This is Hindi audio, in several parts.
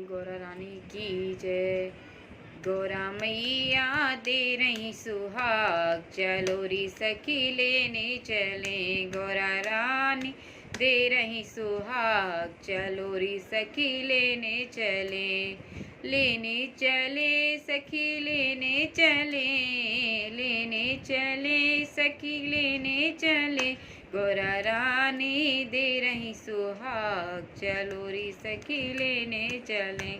गौरा रानी की जय। गौरा मैया दे रही सुहाग, चलो री सखी लेने चले। गौरा रानी दे रही सुहाग, चलो री सखी लेने चले। लेने चले सखी लेने चले, लेने चले सखी लेने चले। गौरा रानी दे रही सुहाग, चलो री सखी लेने चले।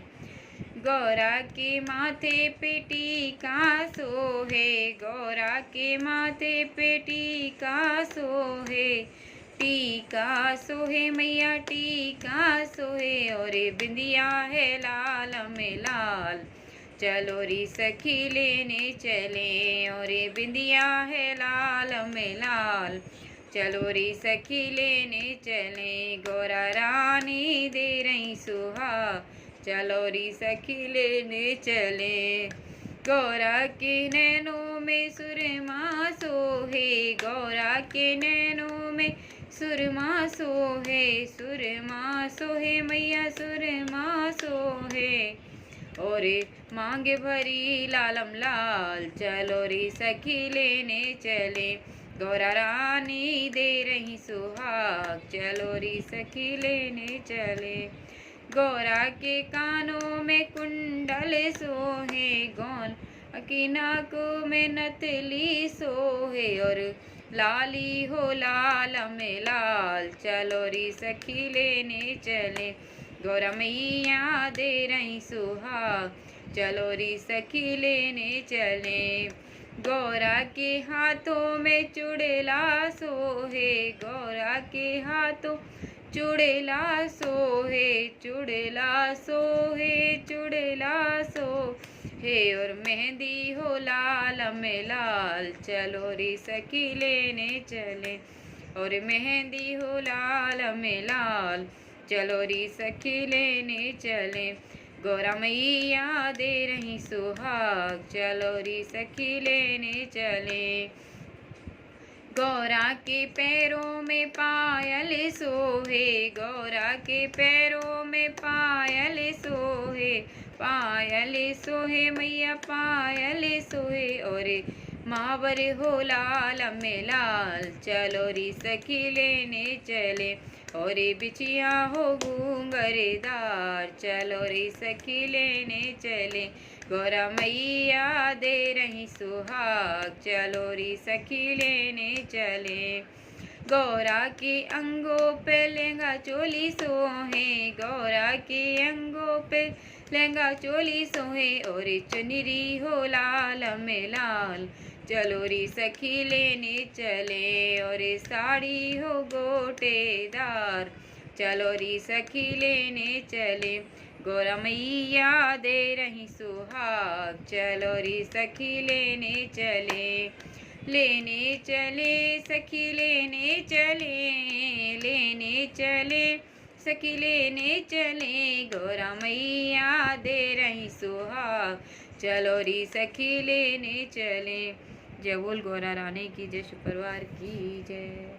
गौरा के माथे पे टीका सोहे, गौरा के माथे पे टीका सोहे। टीका सोहे मैया टीका सोहे, और बिंदिया है लाल में लाल। चलो री सखी लेने चले, और बिंदिया है लाल में लाल। चलो री सखी लेने चले। गौरा रानी दे रही सुहाग, चलो री सखी लेने चले। गौरा के नैनों में सुरमा सोहे, गौरा के नैनों में सुरमा सोहे। सुरमा सोहे मैया सुरमा सोहे, और मांगे भरी लालम लाल। चलो री सखी लेने चले। गौरा रानी दे रही सुहाग, चलो री सखी लेने चले। गौरा के कानों में कुंडल सोहे, गौरा की नाकों में नथली सोहे, और लाली हो लाल में लाल। चलो री सखी लेने चले। गौरा मैया दे रही सुहाग, चलो री सखी लेने चले। गौरा के हाथों में चुड़ेला सोहे, गौरा के हाथों चुड़ेला सोहे। चुड़ेला सोहे चुड़ेला सोहे, और मेहंदी हो लाल में लाल। चलो री सखी लेने चले, और मेहंदी हो लाल में लाल। चलो री सखी लेने चले। गौरा मैया दे रही सुहाग, चलो री सखी लेने चले। गौरा के पैरों में पायल सोहे, गौरा के पैरों में पायल सोहे। पायल सोहे मैया पायल सोहे, और महावर हो लाल में लाल। चलो री सखी लेने चले, और बिछिया हो घूंघरदार। चलो री सखी लेने चले। गौरा मैया दे रही सुहाग, चलो री सखी लेने चले। गौरा के अंगों पे लहंगा चोली सोहे, गौरा के अंगों पे लहंगा चोली सोहे, और चुनरी हो लाल में लाल। चलो री सखी लेने चले, और साड़ी हो गोटेदार। चलो री सखी लेने चले। गौरा मैया दे रही सुहाग, चलो री सखी लेने चले। लेने चले सखी लेने चले, लेने चले सखी लेने चले। गौरा मैया दे रही सुहाग, चलो री सखी लेने चले। जय बोल गौरा रानी की जय, शुक्रवार की जय।